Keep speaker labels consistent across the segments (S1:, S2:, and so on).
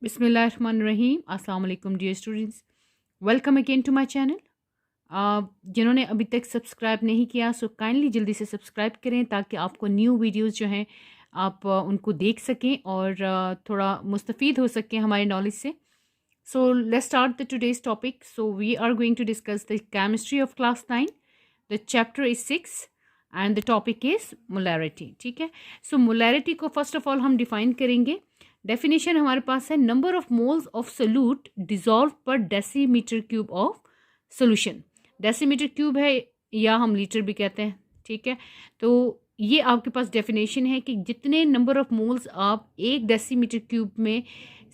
S1: बिस्मिल्लाहिर्रहमानिर्रहीम। अस्सलाम वालेकुम dear students, welcome again to my channel. जिन्होंने अभी तक सब्सक्राइब नहीं किया सो काइंडली जल्दी से सब्सक्राइब करें ताकि आपको न्यू वीडियोस जो हैं आप उनको देख सकें और थोड़ा मुस्तफ़ीद हो सकें हमारे नॉलेज से। So let's start the today's topic. So we are going to discuss the chemistry of class 9। The chapter is 6 and the topic is molarity. ठीक है, सो मोलैरिटी को फर्स्ट ऑफ ऑल हम डिफाइन करेंगे। Definition हमारे पास है number of moles of solute dissolved per decimetre cube of solution. Decimetre cube है या हम लीटर भी कहते हैं। ठीक है, तो ये आपके पास डेफिनेशन है कि जितने नंबर ऑफ मोल्स आप एक डेसीमीटर क्यूब में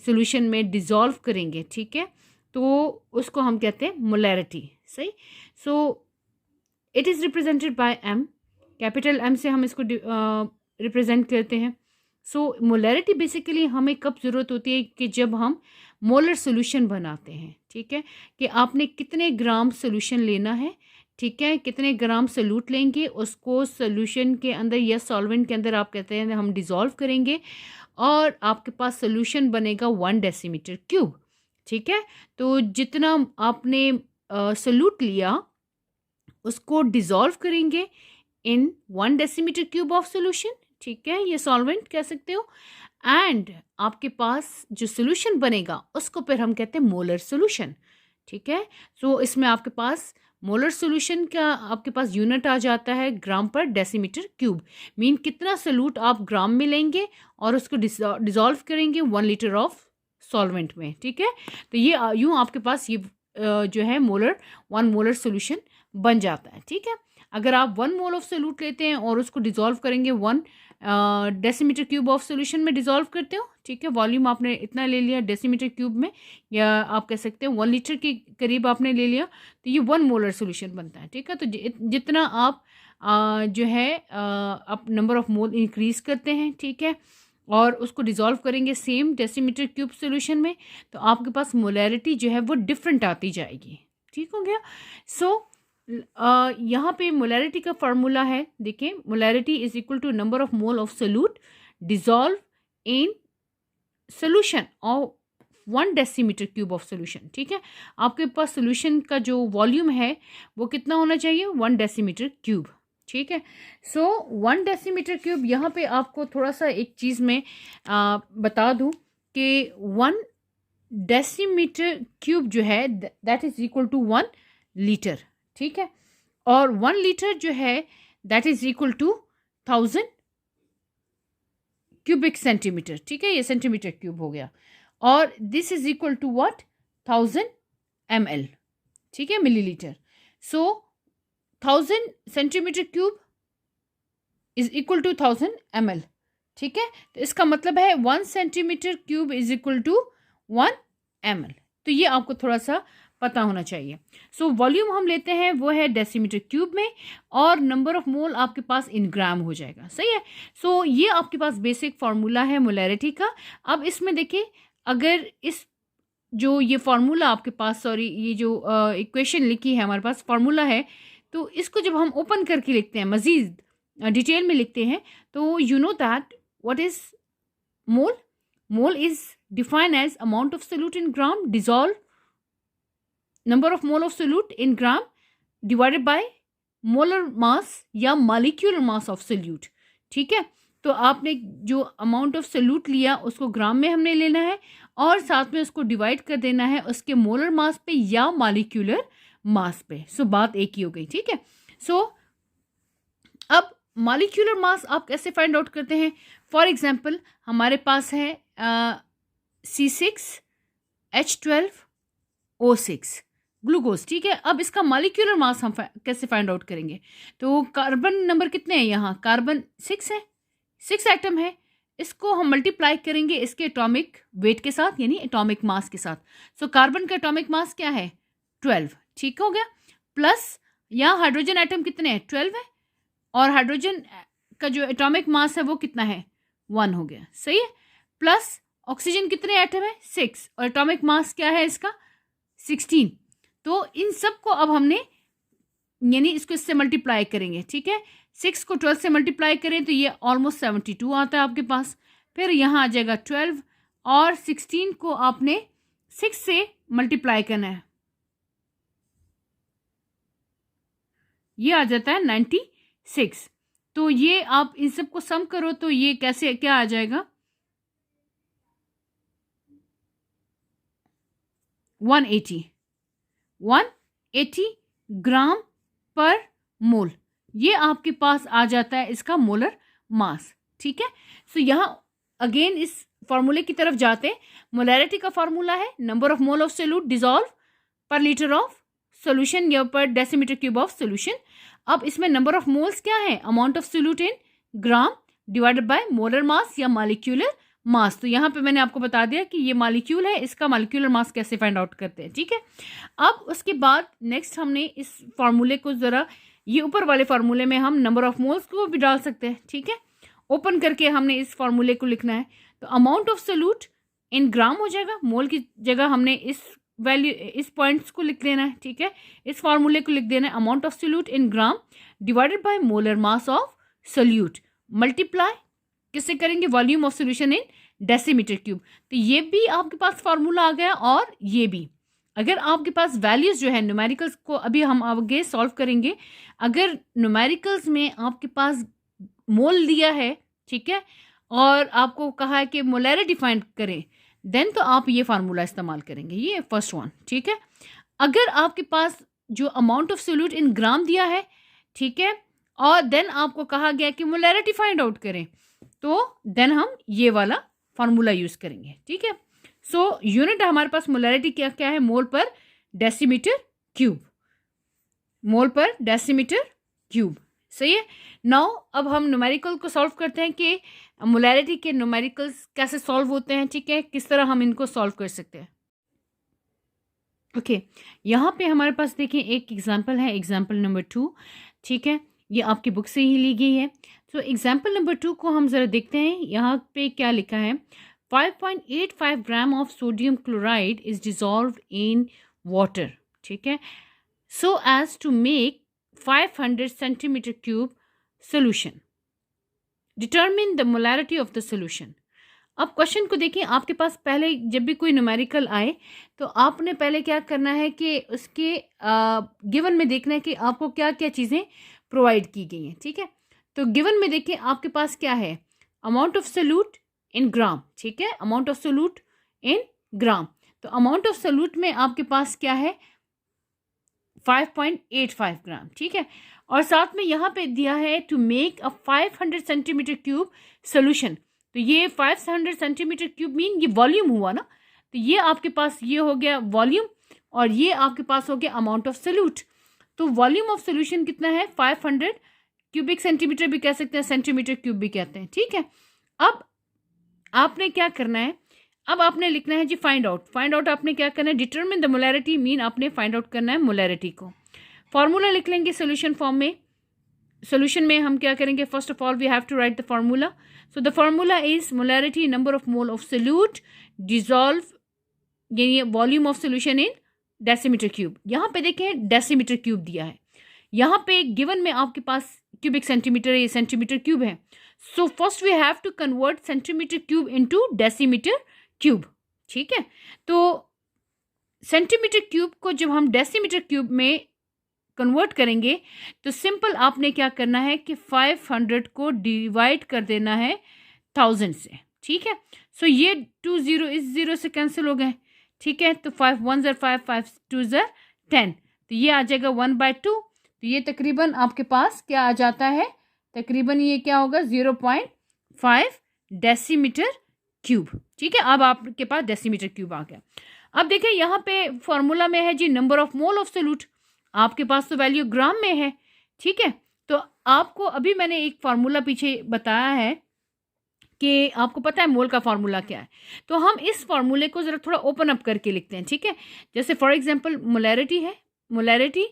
S1: सोल्यूशन में डिजॉल्व करेंगे, ठीक है, तो उसको हम कहते हैं मोलैरिटी। सही। So it is represented by M. Capital M से हम इसको रिप्रेजेंट करते हैं। सो मोलैरिटी बेसिकली हमें कब ज़रूरत होती है कि जब हम मोलर सोल्यूशन बनाते हैं। ठीक है, कि आपने कितने ग्राम सोल्यूशन लेना है। ठीक है, कितने ग्राम सोल्यूट लेंगे, उसको सोल्यूशन के अंदर या सॉल्वेंट के अंदर आप कहते हैं हम डिज़ोल्व करेंगे और आपके पास सोल्यूशन बनेगा 1 डेसीमीटर क्यूब। ठीक है, तो जितना आपने सोल्यूट लिया उसको डिज़ोल्व करेंगे इन 1 डेसीमीटर क्यूब ऑफ सोल्यूशन। ठीक है, ये सॉल्वेंट कह सकते हो। एंड आपके पास जो सोल्यूशन बनेगा उसको फिर हम कहते हैं मोलर सोल्यूशन। ठीक है, सो इसमें आपके पास मोलर सोल्यूशन का आपके पास यूनिट आ जाता है ग्राम पर डेसीमीटर क्यूब। मीन कितना सोल्यूट आप ग्राम में लेंगे और उसको डिज़ोल्व करेंगे 1 लीटर ऑफ सॉल्वेंट में। ठीक है, तो ये यूँ आपके पास ये जो है मोलर 1 मोलर सोल्यूशन बन जाता है। ठीक है, अगर आप 1 मोल ऑफ सोल्यूट लेते हैं और उसको डिज़ोल्व करेंगे 1 डेसीमीटर क्यूब ऑफ सोल्यूशन में डिज़ोल्व करते हो। ठीक है, वॉल्यूम आपने इतना ले लिया डेसीमीटर क्यूब में, या आप कह सकते हैं 1 लीटर के करीब आपने ले लिया, तो ये 1 मोलर सोल्यूशन बनता है। ठीक है, तो जितना आप जो है आप नंबर ऑफ मोल इंक्रीज़ करते हैं, ठीक है, और उसको डिज़ोल्व करेंगे सेम डेसीमीटर क्यूब सोल्यूशन में, तो आपके पास मोलैरिटी जो है वो डिफरेंट आती जाएगी। ठीक हो गया। सो यहाँ पे मोलैरिटी का फार्मूला है, देखिए, molarity is equal to number of mole of solute dissolve in solution of 1 decimetre cube of solution. ठीक है, आपके पास सोल्यूशन का जो वॉल्यूम है वो कितना होना चाहिए, 1 डेसीमीटर क्यूब। ठीक है, सो 1 डेसीमीटर क्यूब, यहाँ पे आपको थोड़ा सा एक चीज़ में बता दूँ कि 1 डेसीमीटर क्यूब जो है that is equal to 1 litre. ठीक है, और 1 लीटर जो है that is equal to 1000 cubic centimetre. ठीक है, ये सेंटीमीटर क्यूब हो गया, और this is equal to what, 1000 ml। ठीक है, millilitre. So 1000 centimetre cube is equal to 1000 ml। ठीक है, तो इसका मतलब है 1 centimetre cube is equal to 1 ml। तो ये आपको थोड़ा सा पता होना चाहिए। सो वॉल्यूम हम लेते हैं वो है डेसीमीटर क्यूब में, और नंबर ऑफ मोल आपके पास इन ग्राम हो जाएगा। सही है। सो ये आपके पास बेसिक फार्मूला है मोलैरिटी का। अब इसमें देखिए, अगर इस जो ये फार्मूला आपके पास, सॉरी, ये जो इक्वेशन लिखी है हमारे पास, फार्मूला है, तो इसको जब हम ओपन करके लिखते हैं, मज़ीद डिटेल में लिखते हैं, तो you know that what is mole. Mole is defined as amount of solute in gram dissolve number of mole of solute in gram divided by molar mass या मॉलिक्यूलर मास ऑफ सोल्यूट। ठीक है, तो आपने जो amount of solute लिया उसको ग्राम में हमने लेना है, और साथ में उसको डिवाइड कर देना है उसके मोलर मास पे या मॉलिक्यूलर मास पे। सो बात एक ही हो गई। ठीक है, सो अब मॉलिक्यूलर मास आप कैसे फाइंड आउट करते हैं। फॉर एग्जांपल हमारे पास है C6H12O6 ग्लूकोज। ठीक है, अब इसका मॉलिक्यूलर मास हम कैसे फाइंड आउट करेंगे। तो कार्बन नंबर कितने हैं, यहाँ कार्बन 6 है, 6 एटम है, इसको हम मल्टीप्लाई करेंगे इसके एटॉमिक वेट के साथ, यानी एटॉमिक मास के साथ। सो कार्बन का एटॉमिक मास क्या है, 12। ठीक हो गया, प्लस यहाँ हाइड्रोजन एटम कितने हैं, 12 है, और हाइड्रोजन का जो एटॉमिक मास है वो कितना है, 1 हो गया। सही है, प्लस ऑक्सीजन कितने एटम है, 6, और एटॉमिक मास क्या है इसका, 16। तो इन सब को अब हमने, यानी इसको इससे मल्टीप्लाई करेंगे। ठीक है, 6 को 12 से मल्टीप्लाई करें तो ये ऑलमोस्ट 72 आता है आपके पास। फिर यहाँ आ जाएगा 12, और 16 को आपने 6 से मल्टीप्लाई करना है, ये आ जाता है 96। तो ये आप इन सब को सम करो तो ये कैसे क्या आ जाएगा, 180 ग्राम पर मोल, ये आपके पास आ जाता है इसका मोलर मास। ठीक है, सो यहाँ अगेन इस फॉर्मूले की तरफ जाते हैं। मोलैरिटी का फॉर्मूला है number of mole of solute dissolve पर लीटर ऑफ सोल्यूशन या पर डेसीमीटर क्यूब ऑफ सोल्यूशन। अब इसमें नंबर ऑफ मोल्स क्या है, amount of solute in gram divided by molar mass या मॉलिक्यूलर मास। तो यहाँ पे मैंने आपको बता दिया कि ये मॉलिक्यूल है, इसका मॉलिक्यूलर मास कैसे फाइंड आउट करते हैं। ठीक है, अब उसके बाद नेक्स्ट हमने इस फॉर्मूले को ज़रा, ये ऊपर वाले फार्मूले में हम नंबर ऑफ मोल्स को भी डाल सकते हैं। ठीक है, ओपन करके हमने इस फार्मूले को लिखना है, तो अमाउंट ऑफ सोल्यूट इन ग्राम हो जाएगा, मोल की जगह हमने इस वैल्यू इस पॉइंट्स को लिख लेना है। ठीक है, इस फार्मूले को लिख देना है, amount of solute in gram divided by molar mass of solute, multiply किससे करेंगे, volume of solution in decimetre cube. तो ये भी आपके पास फार्मूला आ गया, और ये भी अगर आपके पास वैल्यूज जो है न्यूमेरिकल्स को अभी हम आगे सॉल्व करेंगे, अगर न्यूमेरिकल्स में आपके पास मोल दिया है, ठीक है, और आपको कहा है कि मोलैरिटी फाइंड करें, देन तो आप ये फार्मूला इस्तेमाल करेंगे, ये फर्स्ट वन। ठीक है, अगर आपके पास जो अमाउंट ऑफ सोल्यूट इन ग्राम दिया है, ठीक है, और देन आपको कहा गया कि मोलैरिटी फाइंड आउट करें, तो देन हम ये वाला फार्मूला यूज करेंगे। ठीक है, सो यूनिट हमारे पास मोलैरिटी क्या क्या है, मोल पर डेसीमीटर क्यूब, मोल पर डेसीमीटर क्यूब। सही है, नाउ अब हम न्यूमेरिकल को सॉल्व करते हैं कि मोलैरिटी के न्यूमेरिकल्स कैसे सॉल्व होते हैं। ठीक है, किस तरह हम इनको सॉल्व कर सकते हैं। ओके, यहाँ पे हमारे पास देखिए एक एग्जांपल है, एग्जांपल नंबर 2। ठीक है, ये आपकी बुक से ही ली गई है। तो एग्जांपल नंबर 2 को हम ज़रा देखते हैं, यहाँ पे क्या लिखा है, 5.85 gram of sodium chloride is dissolved in water. ठीक है, so as to make 500 centimetre cube solution, determine the molarity of the solution. अब क्वेश्चन को देखिए, आपके पास पहले जब भी कोई न्यूमेरिकल आए तो आपने पहले क्या करना है कि उसके गिवन में देखना है कि आपको क्या क्या चीज़ें प्रोवाइड की गई हैं। ठीक है, तो गिवन में देखिए आपके पास क्या है, अमाउंट ऑफ सोल्यूट इन ग्राम। ठीक है, अमाउंट ऑफ सोल्यूट इन ग्राम, तो अमाउंट ऑफ सोल्यूट में आपके पास क्या है, 5.85 ग्राम। ठीक है, और साथ में यहाँ पे दिया है to make a 500 centimetre cube solution. तो ये 500 सेंटीमीटर क्यूब मीन ये वॉल्यूम हुआ ना, तो ये आपके पास ये हो गया वॉल्यूम, और ये आपके पास हो गया अमाउंट ऑफ सोल्यूट। तो वॉल्यूम ऑफ सोल्यूशन कितना है, 500, क्यूबिक सेंटीमीटर भी कह सकते हैं, सेंटीमीटर क्यूब भी कहते हैं। ठीक है, अब आपने क्या करना है, अब आपने लिखना है जी फाइंड आउट आपने क्या करना है, डिटरमिन द मोलैरिटी मीन आपने फाइंड आउट करना है मोलैरिटी को। फॉर्मूला लिख लेंगे सोल्यूशन फॉर्म में। सोल्यूशन में हम क्या करेंगे, first of all we have to write the formula. So the formula is molarity number of mole of solute dissolved, यानी volume of solution in decimetre cube. यहाँ पे देखें डेसीमीटर क्यूब दिया है, यहाँ पे गिवन में आपके पास क्यूबिक सेंटीमीटर, ये सेंटीमीटर क्यूब है। So first we have to convert centimetre cube into decimetre cube. ठीक है, तो सेंटीमीटर क्यूब को जब हम डेसीमीटर क्यूब में कन्वर्ट करेंगे तो सिंपल आपने क्या करना है कि 500 को डिवाइड कर देना है 1000 से। ठीक है, सो ये 2 0 इस 0 से कैंसिल हो गए। ठीक है, तो 5 1 ज़र 5 5 2 ज़र 10, तो ये आ जाएगा 1/2। तो ये तकरीबन आपके पास क्या आ जाता है, तकरीबन ये क्या होगा 0.5 डेसीमीटर क्यूब। ठीक है, अब आपके पास डेसीमीटर क्यूब आ गया। अब देखिए यहाँ पे फॉर्मूला में है जी number of mole of solute, आपके पास तो वैल्यू ग्राम में है। ठीक है, तो आपको अभी मैंने एक फार्मूला पीछे बताया है कि आपको पता है मोल का फार्मूला क्या है, तो हम इस फार्मूले को ज़रा थोड़ा ओपन अप करके लिखते हैं। ठीक है, जैसे फॉर एग्जांपल मोलैरिटी है, molarity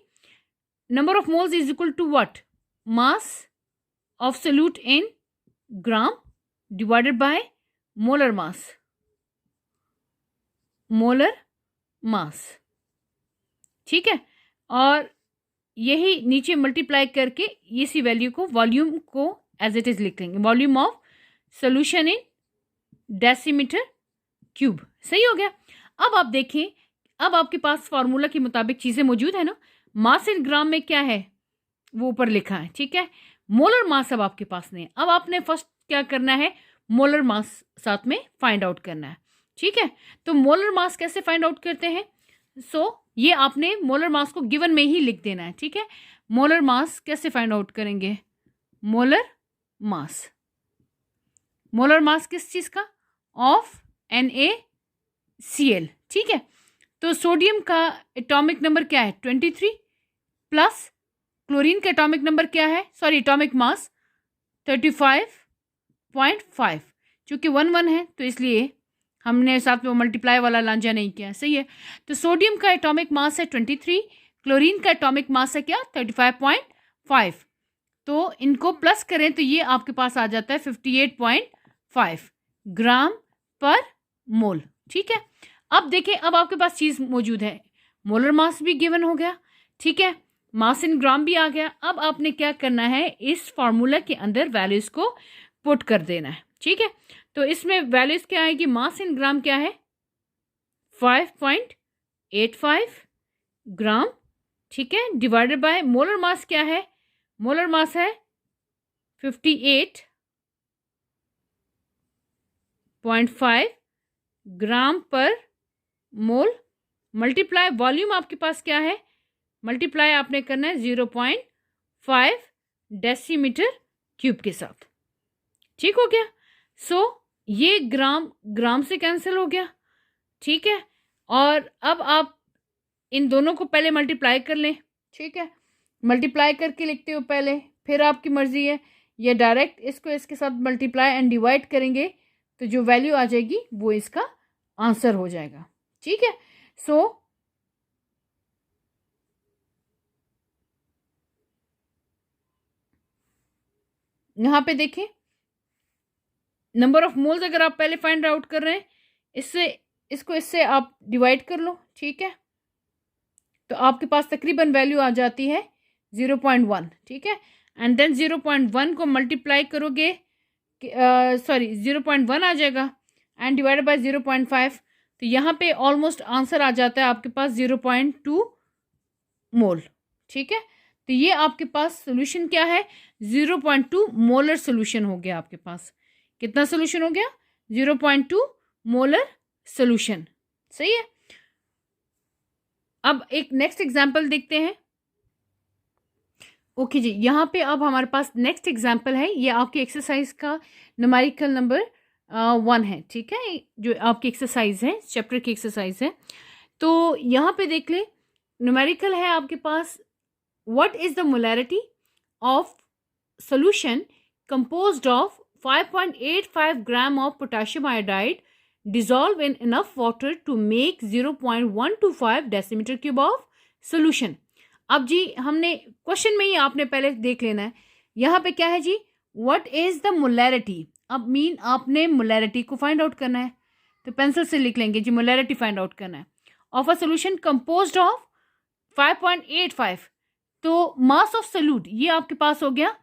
S1: number of moles is equal to what, mass of solute in gram divided by molar mass, molar mass. ठीक है, और यही नीचे मल्टीप्लाई करके इसी वैल्यू को, वॉल्यूम को एज इट इज लिख लेंगे, volume of solution in decimetre cube. सही हो गया। अब आप देखें, अब आपके पास फार्मूला के मुताबिक चीज़ें मौजूद है ना। मास इन ग्राम में क्या है वो ऊपर लिखा है, ठीक है। मोलर मास अब आपके पास नहीं है। अब आपने फर्स्ट क्या करना है, मोलर मास साथ में फाइंड आउट करना है, ठीक है। तो मोलर मास कैसे फाइंड आउट करते हैं? ये आपने मोलर मास को गिवन में ही लिख देना है, ठीक है। मोलर मास कैसे फाइंड आउट करेंगे? मोलर मास, मोलर मास किस चीज़ का? ऑफ NaCl, ठीक है। तो सोडियम का एटॉमिक नंबर क्या है? 23 प्लस क्लोरीन का एटॉमिक नंबर क्या है, सॉरी एटॉमिक मास 35.5। चूंकि 1 है तो इसलिए हमने साथ में मल्टीप्लाई वाला लांजा नहीं किया, सही है। तो सोडियम का एटॉमिक मास है 23, क्लोरीन का एटॉमिक मास है क्या? 35.5। तो इनको प्लस करें तो ये आपके पास आ जाता है 58.5 ग्राम पर मोल, ठीक है। अब देखें, अब आपके पास चीज़ मौजूद है, मोलर मास भी गिवन हो गया, ठीक है, मास इन ग्राम भी आ गया। अब आपने क्या करना है, इस फार्मूला के अंदर वैल्यूज़ को पुट कर देना है, ठीक है। तो इसमें वैल्यूज़ क्या आएगी? मास इन ग्राम क्या है? 5.85 ग्राम, ठीक है, डिवाइडेड बाय मोलर मास क्या है? मोलर मास है 58.5 ग्राम पर मोल, मल्टीप्लाई वॉल्यूम आपके पास क्या है? मल्टीप्लाई आपने करना है 0.5 डेसीमीटर क्यूब के साथ, ठीक हो गया। ये ग्राम ग्राम से कैंसिल हो गया, ठीक है। और अब आप इन दोनों को पहले मल्टीप्लाई कर लें, ठीक है। मल्टीप्लाई करके लिखते हो पहले, फिर आपकी मर्जी है, या डायरेक्ट इसको इसके साथ मल्टीप्लाई एंड डिवाइड करेंगे तो जो वैल्यू आ जाएगी वो इसका आंसर हो जाएगा, ठीक है। यहाँ पे देखें, नंबर ऑफ मोल्स अगर आप पहले फाइंड आउट कर रहे हैं, इससे आप डिवाइड कर लो, ठीक है। तो आपके पास तकरीबन वैल्यू आ जाती है 0.1, ठीक है। एंड देन 0.1 को मल्टीप्लाई करोगे, सॉरी 0.1 आ जाएगा एंड डिवाइडेड बाय 0.5, तो यहाँ पे ऑलमोस्ट आंसर आ जाता है आपके पास 0.2 मोल, ठीक है। तो ये आपके पास सोल्यूशन क्या है? 0.2 मोलर सोल्यूशन हो गया आपके पास। कितना सोल्यूशन हो गया? 0.2 मोलर सोल्यूशन, सही है। अब एक नेक्स्ट एग्जाम्पल देखते हैं। ओके जी, यहाँ पे अब हमारे पास नेक्स्ट एग्जाम्पल है, ये आपकी एक्सरसाइज का न्यूमेरिकल नंबर 1 है, ठीक है, जो आपकी एक्सरसाइज है, चैप्टर की एक्सरसाइज है। तो यहाँ पे देख ले, न्यूमेरिकल है आपके पास, what is the molarity of solution composed of 5.85 gram of potassium iodide dissolved in enough water to make 0.125 decimetre cube of solution। अब जी हमने क्वेश्चन में ही आपने पहले देख लेना है, यहाँ पे क्या है जी, व्हाट इज द मोलैरिटी। अब मीन आपने मोलैरिटी को फाइंड आउट करना है, तो पेंसिल से लिख लेंगे जी, मोलैरिटी फाइंड आउट करना है of a solution composed of 5.85। तो मास ऑफ सोल्यूट ये आपके पास हो गया,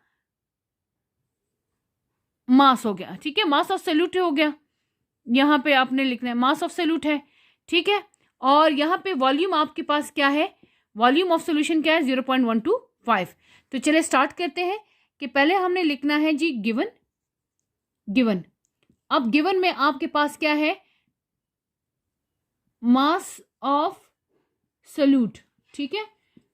S1: मास हो गया, ठीक है, मास ऑफ सोल्यूट हो गया, यहाँ पे आपने लिखना है मास ऑफ सोल्यूट है, ठीक है। और यहाँ पे वॉल्यूम आपके पास क्या है? वॉल्यूम ऑफ सोल्यूशन क्या है? 0.125। तो चलिए स्टार्ट करते हैं कि पहले हमने लिखना है जी गिवन, गिवन। अब गिवन में आपके पास क्या है? मास ऑफ सोल्यूट, ठीक है,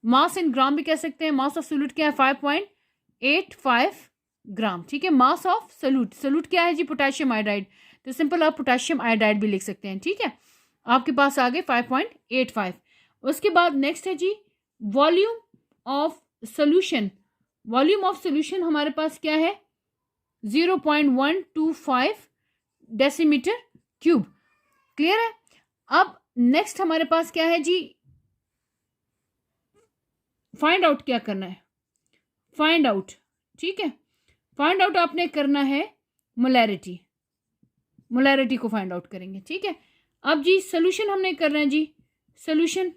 S1: मास इन ग्राम भी कह सकते हैं। मास ऑफ सोल्यूट क्या है? 5.85 ग्राम, ठीक है। मास ऑफ सोल्यूट, सोल्यूट क्या है जी? पोटेशियम आयोडाइड, तो सिंपल आप पोटेशियम आयोडाइड भी लिख सकते हैं, ठीक है। आपके पास आ गए 5.85। उसके बाद नेक्स्ट है जी volume of solution. Volume of solution हमारे पास क्या है? 0.125 डेसीमीटर क्यूब, क्लियर है। अब नेक्स्ट हमारे पास क्या है जी? फाइंड आउट क्या करना है? फाइंड आउट, ठीक है, फाइंड आउट आपने करना है मोलैरिटी, मोलैरिटी को फाइंड आउट करेंगे, ठीक है। अब जी सोल्यूशन हमने करना है जी, सोल्यूशन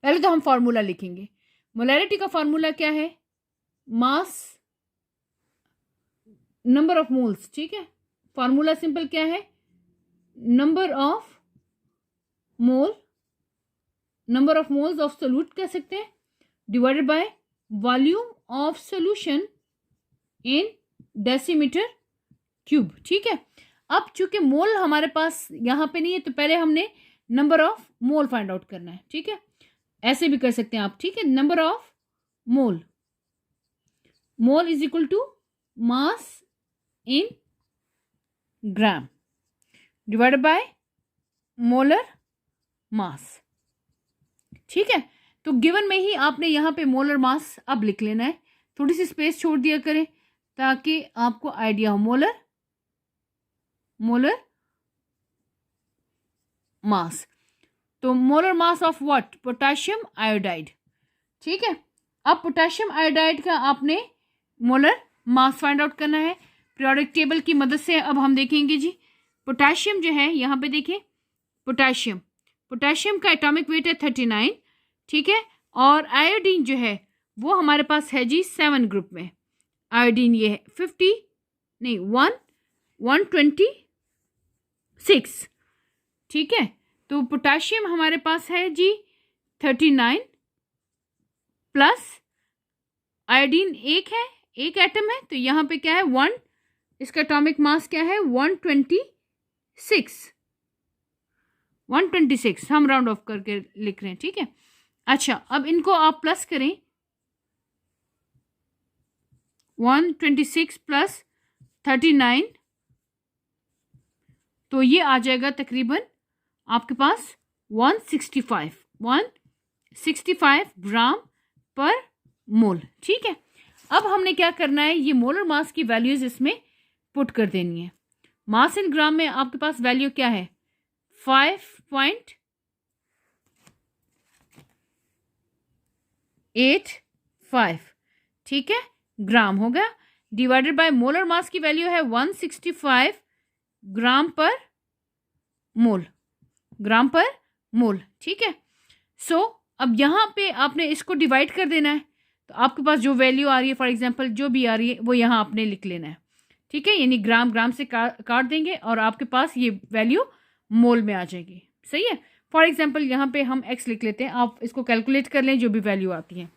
S1: पहले तो हम फार्मूला लिखेंगे। मोलैरिटी का फार्मूला क्या है? मास नंबर ऑफ मोल्स, ठीक है। फार्मूला सिंपल क्या है? Number of moles of solute कह सकते हैं, divided by volume of solution in decimetre cube. ठीक है, अब चूंकि मोल हमारे पास यहाँ पे नहीं है तो पहले हमने number of mole find out करना है। ठीक है, ऐसे भी कर सकते हैं आप। ठीक है, number of mole is equal to mass in gram divided by molar mass. ठीक है, तो गिवन में ही आपने यहाँ पे मोलर मास अब लिख लेना है। थोड़ी सी स्पेस छोड़ दिया करें ताकि आपको आइडिया हो। मोलर मास, तो molar mass of what? Potassium iodide. ठीक है, अब पोटेशियम आयोडाइड का आपने मोलर मास फाइंड आउट करना है पीरियोडिक टेबल की मदद से। अब हम देखेंगे जी, पोटेशियम जो है यहाँ पे देखिए, पोटेशियम का एटॉमिक वेट है 39। ठीक है, और आयोडीन जो है वो हमारे पास है जी 7 ग्रुप में। आयोडीन ये है 126। ठीक है, तो पोटेशियम हमारे पास है जी 39 प्लस आयोडीन एक एटम है, तो यहाँ पे क्या है 1, इसका एटॉमिक मास क्या है 126 हम राउंड ऑफ करके लिख रहे हैं। ठीक है, अच्छा अब इनको आप प्लस करें, 126 प्लस 39, तो ये आ जाएगा तकरीबन आपके पास 165 ग्राम पर मोल। ठीक है, अब हमने क्या करना है, ये मोलर मास की वैल्यूज इसमें पुट कर देनी है। मास इन ग्राम में आपके पास वैल्यू क्या है 5.85। ठीक है, ग्राम हो गया, डिवाइडेड बाय मोलर मास की वैल्यू है 165 ग्राम पर मोल। ठीक है, सो अब यहाँ पे आपने इसको डिवाइड कर देना है, तो आपके पास जो वैल्यू आ रही है, फॉर एग्जांपल जो भी आ रही है वो यहाँ आपने लिख लेना है। ठीक है, यानी ग्राम से काट देंगे और आपके पास ये वैल्यू मोल में आ जाएगी। सही है, फॉर एग्जांपल यहाँ पे हम x लिख लेते हैं, आप इसको कैलकुलेट कर लें जो भी वैल्यू आती है।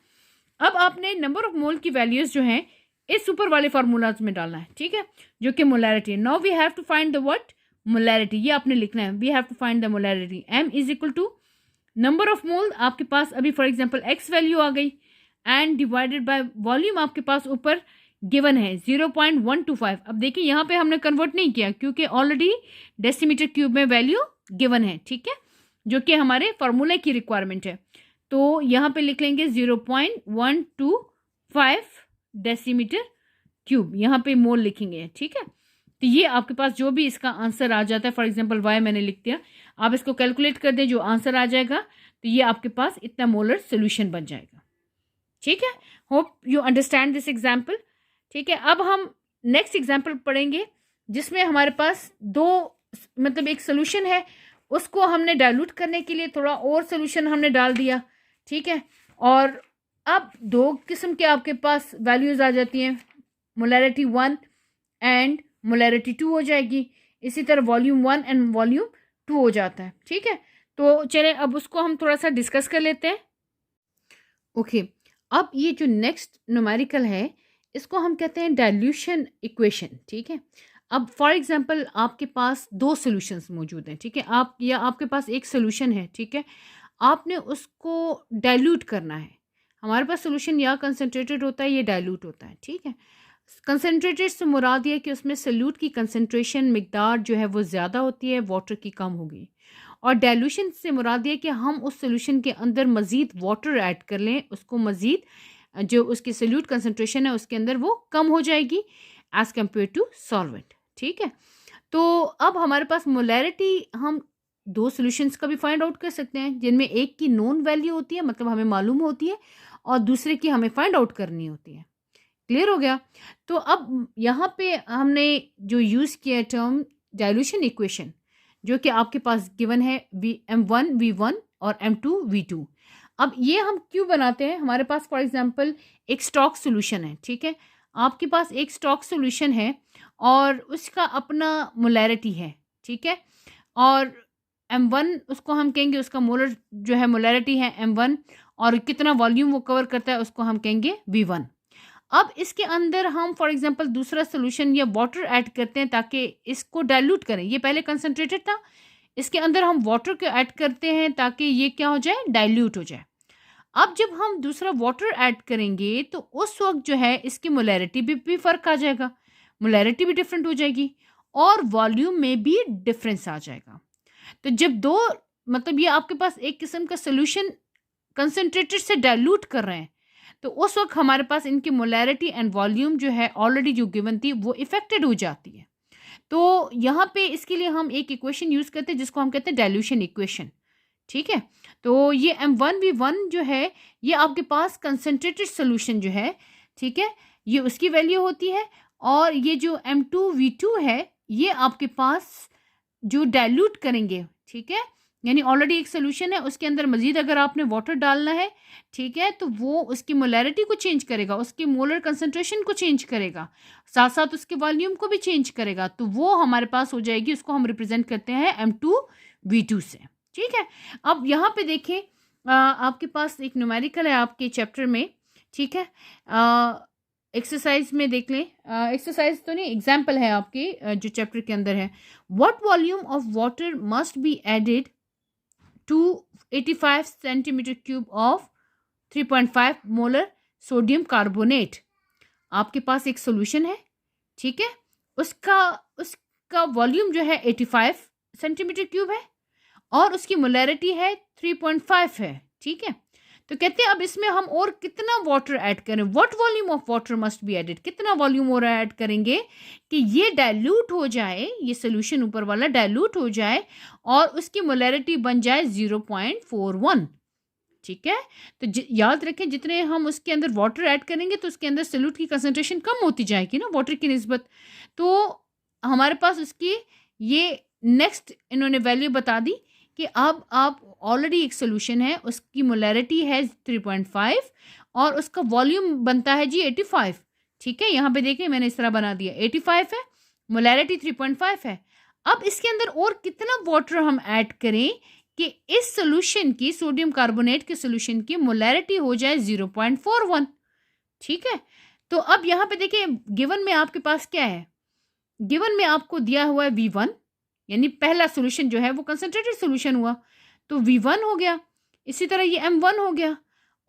S1: अब आपने नंबर ऑफ मोल की वैल्यूज जो हैं इस ऊपर वाले फार्मूलाज में डालना है। ठीक है, जो कि मोलैरिटी है। Now we have to find the what? Molarity. ये आपने लिखना है, we have to find the molarity. m is equal to number of mole, आपके पास अभी फॉर एग्जांपल x वैल्यू आ गई, एंड डिवाइडेड बाय वॉल्यूम आपके पास ऊपर गिवन है 0.125। अब देखिए यहाँ पे हमने कन्वर्ट नहीं किया क्योंकि ऑलरेडी डेसीमीटर क्यूब में वैल्यू गिवन है। ठीक है, जो कि हमारे फॉर्मूले की रिक्वायरमेंट है, तो यहाँ पे लिख लेंगे 0.125 डेसीमीटर क्यूब, यहाँ पे मोल लिखेंगे। ठीक है, तो ये आपके पास जो भी इसका आंसर आ जाता है, फॉर एग्जांपल y मैंने लिख दिया, आप इसको कैलकुलेट कर दें, जो आंसर आ जाएगा तो ये आपके पास इतना मोलर सोल्यूशन बन जाएगा। ठीक है, hope you understand this example. ठीक है, अब हम नेक्स्ट एग्जाम्पल पढ़ेंगे जिसमें हमारे पास मतलब एक सोल्यूशन है, उसको हमने डाइल्यूट करने के लिए थोड़ा और सोल्यूशन हमने डाल दिया। ठीक है, और अब 2 किस्म के आपके पास वैल्यूज आ जाती हैं, मोलैरिटी 1 एंड मोलैरिटी 2 हो जाएगी। इसी तरह वॉल्यूम 1 एंड वॉल्यूम 2 हो जाता है। ठीक है, तो चलें अब उसको हम थोड़ा सा डिस्कस कर लेते हैं। ओके, अब ये जो नेक्स्ट न्यूमेरिकल है इसको हम कहते हैं डाइल्यूशन इक्वेशन। ठीक है, अब फॉर एग्जांपल आपके पास 2 सॉल्यूशंस मौजूद हैं। ठीक है, आपके पास एक सॉल्यूशन है। ठीक है, आपने उसको डाइल्यूट करना है। हमारे पास सॉल्यूशन या कंसनट्रेटेड होता है या डाइल्यूट होता है। ठीक है, कंसनट्रेटेड से मुराद ये कि उसमें सॉल्यूट की कंसनट्रेशन मिकदार जो है वो ज़्यादा होती है, वाटर की कम होगी, और डाइल्यूशन से मुराद ये कि हम उस सॉल्यूशन के अंदर मज़ीद वाटर ऐड कर लें, उसको मज़ीद जो उसकी सॉल्यूट कंसनट्रेशन है उसके अंदर वो कम हो जाएगी एज़ कम्पेयर टू सॉल्वेंट। ठीक है, तो अब हमारे पास मोलैरिटी हम 2 सॉल्यूशंस का भी फाइंड आउट कर सकते हैं, जिनमें एक की नोन वैल्यू होती है, मतलब हमें मालूम होती है, और दूसरे की हमें फाइंड आउट करनी होती है। क्लियर हो गया? तो अब यहाँ पे हमने जो यूज़ किया टर्म डाइल्यूशन इक्वेशन, जो कि आपके पास गिवन है M1 V1 और M2 V2। अब ये हम क्यों बनाते हैं? हमारे पास फॉर एग्जांपल एक स्टॉक सॉल्यूशन है। ठीक है, आपके पास एक स्टॉक सॉल्यूशन है और उसका अपना मोलैरिटी है। ठीक है, और M1 उसको हम कहेंगे उसका मोलर जो है मोलैरिटी है M1, और कितना वॉल्यूम वो कवर करता है उसको हम कहेंगे V1। अब इसके अंदर हम फॉर एग्जांपल दूसरा सोल्यूशन या वाटर ऐड करते हैं ताकि इसको डाइल्यूट करें। ये पहले कंसंट्रेटेड था, इसके अंदर हम वाटर को ऐड करते हैं ताकि ये क्या हो जाए, डाइल्यूट हो जाए। अब जब हम दूसरा वाटर ऐड करेंगे तो उस वक्त जो है इसकी मोलैरिटी भी फ़र्क आ जाएगा, मोलैरिटी भी डिफरेंट हो जाएगी और वॉल्यूम में भी डिफरेंस आ जाएगा। तो जब दो मतलब ये आपके पास एक किस्म का सोल्यूशन कंसंट्रेटेड से डाइल्यूट कर रहे हैं तो उस वक्त हमारे पास इनकी मोलैरिटी एंड वॉल्यूम जो है ऑलरेडी जो गिवन थी वो इफेक्टेड हो जाती है। तो यहाँ पे इसके लिए हम एक इक्वेशन यूज़ करते हैं जिसको हम कहते हैं डाइल्यूशन इक्वेशन। ठीक है, तो ये M1V1 जो है ये आपके पास कंसंट्रेटेड सोल्यूशन जो है, ठीक है, ये उसकी वैल्यू होती है। और ये जो M2V2 है ये आपके पास जो डाइल्यूट करेंगे, ठीक है, यानी ऑलरेडी एक सोल्यूशन है उसके अंदर मजीद अगर आपने वाटर डालना है, ठीक है, तो वो उसकी मोलैरिटी को चेंज करेगा, उसकी मोलर कंसंट्रेशन को चेंज करेगा, साथ साथ उसके वॉल्यूम को भी चेंज करेगा। तो वो हमारे पास हो जाएगी, उसको हम रिप्रेजेंट करते हैं M2V2 से। ठीक है, अब यहाँ पे देखें आपके पास एक न्यूमेरिकल है आपके चैप्टर में, ठीक है, एक्सरसाइज में देख लें, एक्सरसाइज तो नहीं एग्जाम्पल है आपके जो चैप्टर के अंदर है। What volume of water must be added to 85 centimetre cube of 3.5 molar sodium carbonate. आपके पास एक सोल्यूशन है, ठीक है, उसका वॉल्यूम जो है 85 सेंटीमीटर क्यूब है और उसकी मोलैरिटी है 3.5 है। ठीक है, तो कहते हैं अब इसमें हम और कितना वाटर ऐड करें, what volume of water must be added, कितना वॉल्यूम और ऐड करेंगे कि ये डाइल्यूट हो जाए, ये सोल्यूशन ऊपर वाला डाइल्यूट हो जाए और उसकी मोलैरिटी बन जाए 0.41। ठीक है, तो याद रखें जितने हम उसके अंदर वाटर ऐड करेंगे तो उसके अंदर सोल्यूट की कंसंट्रेशन कम होती जाएगी ना वाटर की निस्बत। तो हमारे पास उसकी ये नेक्स्ट इन्होंने वैल्यू बता दी कि अब आप ऑलरेडी एक सोल्यूशन है उसकी मोलैरिटी है 3.5 और उसका वॉल्यूम बनता है जी 85। ठीक है, यहाँ पे देखिए मैंने इस तरह बना दिया, 85 है, मोलैरिटी 3.5 है। अब इसके अंदर और कितना वाटर हम ऐड करें कि इस सोल्यूशन की, सोडियम कार्बोनेट के सोल्यूशन की मोलैरिटी हो जाए 0.41। ठीक है, तो अब यहाँ पे देखिए गिवन में आपके पास क्या है, गिवन में आपको दिया हुआ है V1, यानी पहला सोल्यूशन जो है वो कंसंट्रेटेड सोल्यूशन हुआ तो V1 हो गया, इसी तरह ये M1 हो गया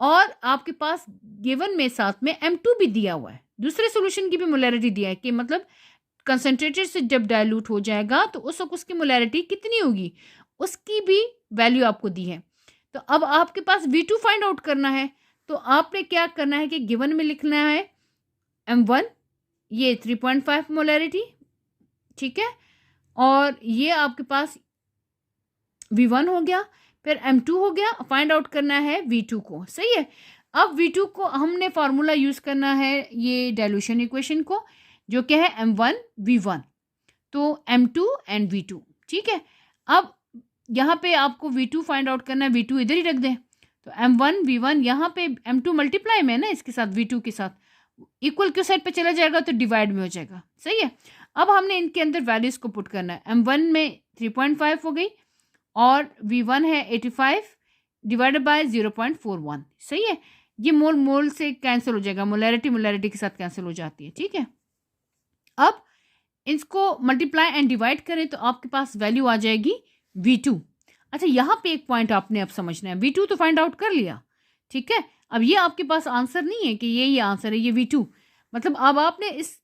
S1: और आपके पास गिवन में साथ में M2 भी दिया हुआ है, दूसरे सोल्यूशन की भी मोलैरिटी दिया है कि मतलब कंसंट्रेटेड से जब डाइल्यूट हो जाएगा तो उस वक्त उसकी मोलैरिटी कितनी होगी, उसकी भी वैल्यू आपको दी है। तो अब आपके पास V2 फाइंड आउट करना है, तो आपने क्या करना है कि गिवन में लिखना है M1 ये 3.5 मोलैरिटी, ठीक है, और ये आपके पास V1 हो गया, फिर M2 हो गया, फाइंड आउट करना है V2 को। सही है, अब V2 को हमने फार्मूला यूज़ करना है ये डाइल्यूशन इक्वेशन को जो क्या है M1V1, तो M2 एंड V2। ठीक है, अब यहाँ पे आपको V2 फाइंड आउट करना है, V2 इधर ही रख दें, तो M1V1 यहाँ पे M2 मल्टीप्लाई में है ना इसके साथ, V2 के साथ इक्वल क्यों साइड पे चला जाएगा तो डिवाइड में हो जाएगा। सही है, अब हमने इनके अंदर वैल्यूज को पुट करना है, M1 में 3.5 हो गई और V1 है 85 डिवाइडेड बाय 0.41। सही है, ये मोल मोल से कैंसिल हो जाएगा, मोलैरिटी मोलैरिटी के साथ कैंसिल हो जाती है। ठीक है, अब इसको मल्टीप्लाई एंड डिवाइड करें तो आपके पास वैल्यू आ जाएगी V2। अच्छा, यहाँ पे एक पॉइंट आपने अब समझना है, V2 तो फाइंड आउट कर लिया, ठीक है, अब ये आपके पास आंसर नहीं है कि ये आंसर है, ये V2 मतलब अब आपने इस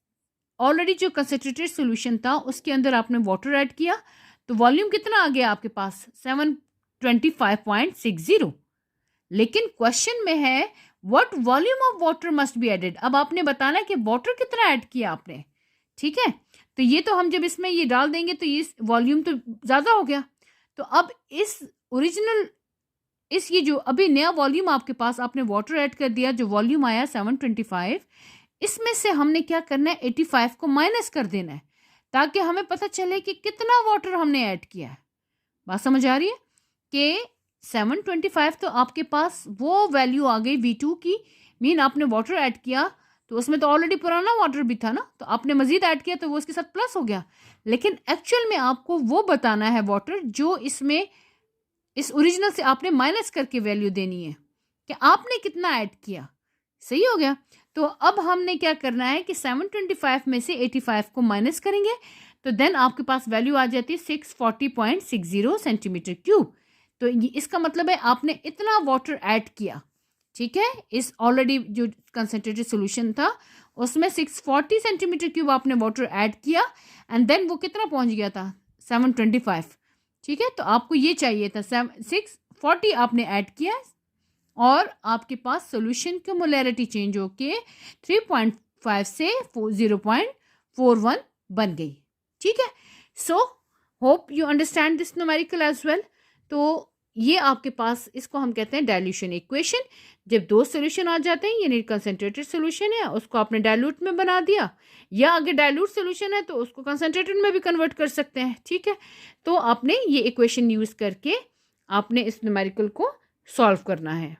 S1: ऑलरेडी जो कंसंट्रेटेड सोल्यूशन था उसके अंदर आपने वाटर ऐड किया तो वॉल्यूम कितना आ गया आपके पास 725.60। लेकिन क्वेश्चन में है what volume of water must be added, अब आपने बताना है कि वाटर कितना ऐड किया आपने। ठीक है, तो ये तो हम जब इसमें ये डाल देंगे तो ये वॉल्यूम तो ज़्यादा हो गया, तो अब इस ओरिजिनल इस ये जो अभी नया वॉल्यूम आपके पास आपने वाटर ऐड कर दिया जो वॉल्यूम आया 725, इसमें से हमने क्या करना है 85 को माइनस कर देना है ताकि हमें पता चले कि कितना वाटर हमने ऐड किया है। बात समझ आ रही है कि 725 तो आपके पास वो वैल्यू आ गई V2 की, मीन आपने वाटर ऐड किया तो उसमें तो ऑलरेडी पुराना वाटर भी था ना, तो आपने मज़ीद ऐड किया तो वो उसके साथ प्लस हो गया। लेकिन एक्चुअल में आपको वो बताना है वाटर जो इसमें इस ओरिजिनल से आपने माइनस करके वैल्यू देनी है कि आपने कितना ऐड किया। सही हो गया। तो अब हमने क्या करना है कि 725 में से 85 को माइनस करेंगे, तो देन आपके पास वैल्यू आ जाती है 640.60 सेंटीमीटर क्यूब। तो इसका मतलब है आपने इतना वाटर ऐड किया। ठीक है, इस ऑलरेडी जो कंसनट्रेटेड सोल्यूशन था उसमें 640 सेंटीमीटर क्यूब आपने वाटर ऐड किया, एंड देन वो कितना पहुंच गया था 725। ठीक है, तो आपको ये चाहिए था 640 आपने ऐड किया और आपके पास सोल्यूशन की मोलैरिटी चेंज होके 3.5 से 0.41 बन गई। ठीक है, so hope you understand this numerical as well. तो ये आपके पास, इसको हम कहते हैं डाइल्यूशन इक्वेशन। जब दो सोल्यूशन आ जाते हैं, यानी कंसनट्रेटेड सोल्यूशन है उसको आपने डाइल्यूट में बना दिया, या अगर डाइल्यूट सोल्यूशन है तो उसको कंसनट्रेटेड में भी कन्वर्ट कर सकते हैं। ठीक है, तो आपने ये इक्वेशन यूज करके आपने इस न्यूमेरिकल को सॉल्व करना है।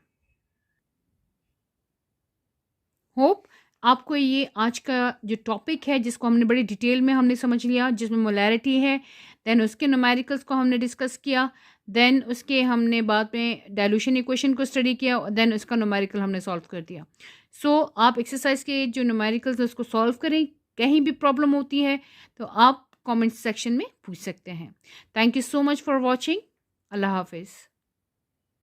S1: होप आपको ये आज का जो टॉपिक है जिसको हमने बड़ी डिटेल में हमने समझ लिया, जिसमें मोलैरिटी है, देन उसके न्यूमेरिकल्स को हमने डिस्कस किया, देन उसके हमने बाद में डाइल्यूशन इक्वेशन को स्टडी किया, देन उसका न्यूमेरिकल हमने सॉल्व कर दिया। सो आप एक्सरसाइज के जो न्यूमेरिकल्स है उसको सॉल्व करें। कहीं भी प्रॉब्लम होती है तो आप कमेंट सेक्शन में पूछ सकते हैं। Thank you so much for watching. अल्लाह हाफिज़।